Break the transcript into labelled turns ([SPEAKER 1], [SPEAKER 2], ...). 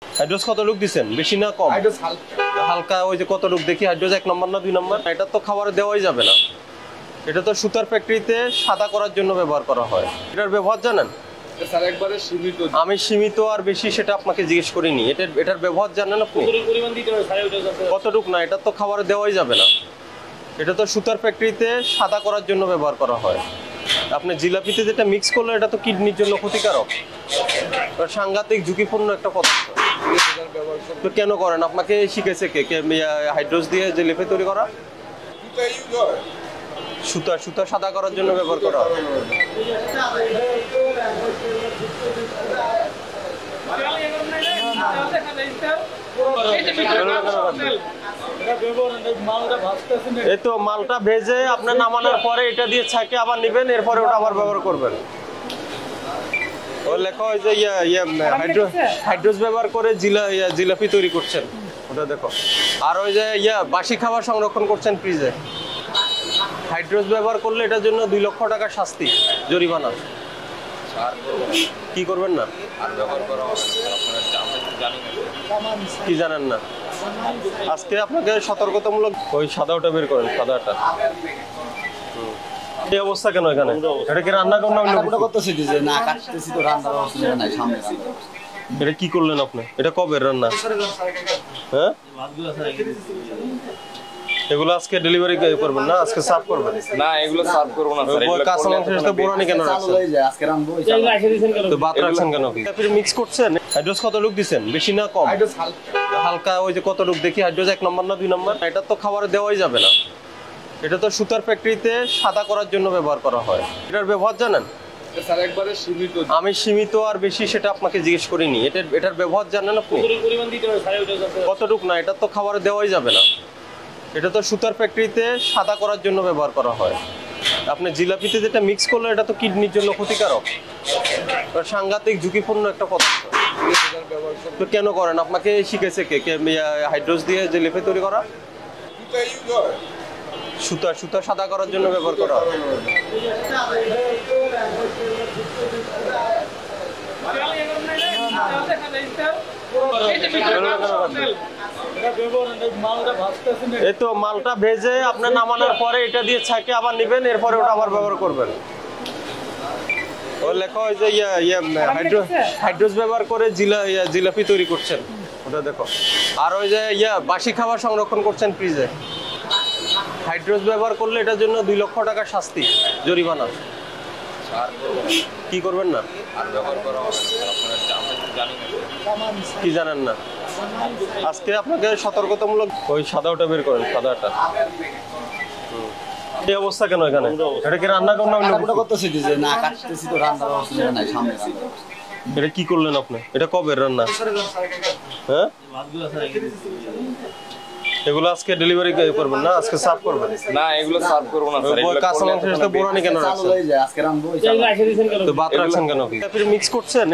[SPEAKER 1] হাইড্রোজ কতটুক দিচ্ছেন, বেশি না কম?
[SPEAKER 2] হাইড্রোজ হালকা
[SPEAKER 1] হালকা। ওই যে কতটুক দেখি হাইড্রোজ 1 নম্বর না 2 নম্বর? এটা তো খাবারে দেওয়াই যাবে না। এটা তো সুতার ফ্যাক্টরিতে সাদা করার জন্য ব্যবহার করা হয়। এটার ব্যবহার জানেন?
[SPEAKER 2] স্যার একবারে সীমিত।
[SPEAKER 1] আমি সীমিত আর বেশি সেটা আপনাকে জিজ্ঞেস করিনি। এটার ব্যবহার জানেন আপনি?
[SPEAKER 2] পরিমাণ দিতে হবে স্যার, ওটা আছে
[SPEAKER 1] কতটুক না, এটা তো খাবারে দেওয়াই যাবে না। এটা তো সুতার ফ্যাক্টরিতে সাদা করার জন্য ব্যবহার করা হয়। আপনি জিলাপিতে যেটা মিক্স করলে এটা তো কিডনির জন্য ক্ষতিকারক, সাংঘাতিক ঝুঁকিপূর্ণ একটা পদার্থ। তো কেন করেন? আপনাকে শিখেছে কে? হাইড্রোজ দিয়ে জিলাপি তৈরি করা? সুতা সাদা করার জন্য ব্যবহার করা হয়। এই তো মালটা ভেজে আপনার নামানোর পরে এটা দিয়ে ছাঁকে আবার নেবেন, এরপরে ওটা আবার ব্যবহার করবেন। ও লেখা হয় যে হাইড্রোজ ব্যবহার করে জিলাপি তৈরি করছেন, ওটা দেখো। আর ওই যে বাসি খাবার সংরক্ষণ করছেন ফ্রিজে। হাইড্রোজ ব্যবহার করলে এটার জন্য 2 লক্ষ টাকা শাস্তি, জরিমানা। কি করবেন না? কি জানেন না? আজকে আপনাকে সতর্কতামূলক ওই সাদাটা বের করেন, সাদাটা। এই অবস্থা কেন এখানে? এটা কি রান্না
[SPEAKER 3] করতেছি যে না কাটতেছি তো রান্নার অবস্থা নাই সামনে।
[SPEAKER 1] এটা কি করলেন আপনি? এটা কবে রান্না? হ্যাঁ, এগুলো আজকে ডেলিভারি করবেন না? আজকে সার্ভ করবেন
[SPEAKER 2] না, এগুলো সার্ভ করব না স্যার। এগুলো
[SPEAKER 1] কাঁচা মাংসের সাথে বোরানি কেন রাখছেন?
[SPEAKER 3] আজকে রান্নাবো।
[SPEAKER 1] তো ভাত রাখছেন কেন? আপনি মিক্স করছেন। হাইড্রোজ কতটুক দিচ্ছেন, বেশি না কম?
[SPEAKER 2] হাইড্রোজ হালকা
[SPEAKER 1] হালকা। ওই যে কতটুক দেখি হাইড্রোজ 1 নম্বর না 2 নম্বর? এটা তো খাবারে দেওয়াই যাবে না। এটা তো সুতার ফ্যাক্টরিতে সাদা করার জন্য ব্যবহার করা হয়। এটার ব্যবহার জানেন?
[SPEAKER 2] স্যার একবারে সীমিত।
[SPEAKER 1] আমি সীমিত আর বেশি সেটা আপনাকে জিজ্ঞেস করিনি। এটার ব্যবহার জানেন আপনি?
[SPEAKER 2] পরিমাণ দিতে হবে স্যার, ওটা আছে
[SPEAKER 1] কতটুক না, এটা তো খাবারে দেওয়াই যাবে না। এটা তো সুতার ফ্যাক্টরিতে সাদা করার জন্য ব্যবহার করা হয়। আপনি জিলাপিতে যেটা মিক্স করলে এটা তো কিডনির জন্য ক্ষতিকারক, সাংঘাতিক ঝুঁকিপূর্ণ একটা পদার্থ। তো কেন করেন? আপনাকে শিখেছে কে? হাইড্রোজ দিয়ে জিলাপি তৈরি করা? সুতা সাদা করার জন্য ব্যবহার করা হয়। এই তো মালটা ভেজে আপনার নামানোর পরে এটা দিয়ে ছাঁকে আবার নেবেন, এরপরে ওটা আবার ব্যবহার করবেন। ও লেখা হয় যে হাইড্রোজ ব্যবহার করে জিলাপি তৈরি করছেন, ওটা দেখো। আর ওই যে বাসি খাবার সংরক্ষণ করছেন ফ্রিজে। হাইড্রোজ ব্যবহার করলে এটার জন্য 2 লক্ষ টাকা শাস্তি, জরিমানা। কি করবেন না? কি জানেন না? আজকে আপনাকে সতর্কতামূলক ওই সাদাটা বের করেন, সাদাটা। এই অবস্থা কেন এখানে? এটা কি রান্না
[SPEAKER 3] করতেছি যে না কাটতেছি তো রান্নার অবস্থা নাই সামনে।
[SPEAKER 1] এটা কি করলেন আপনি? এটা কবে রান্না? হ্যাঁ, এগুলো আজকে ডেলিভারি করবেন না? আজকে সার্ভ করবেন
[SPEAKER 2] না, এগুলো সার্ভ করব না স্যার। এগুলো
[SPEAKER 1] কাঁচা মাংসের সাথে বোরানি কেন রাখছেন?
[SPEAKER 3] আজকে রান্নাবো।
[SPEAKER 1] তো ভাত রাখছেন কেন? আপনি মিক্স করছেন।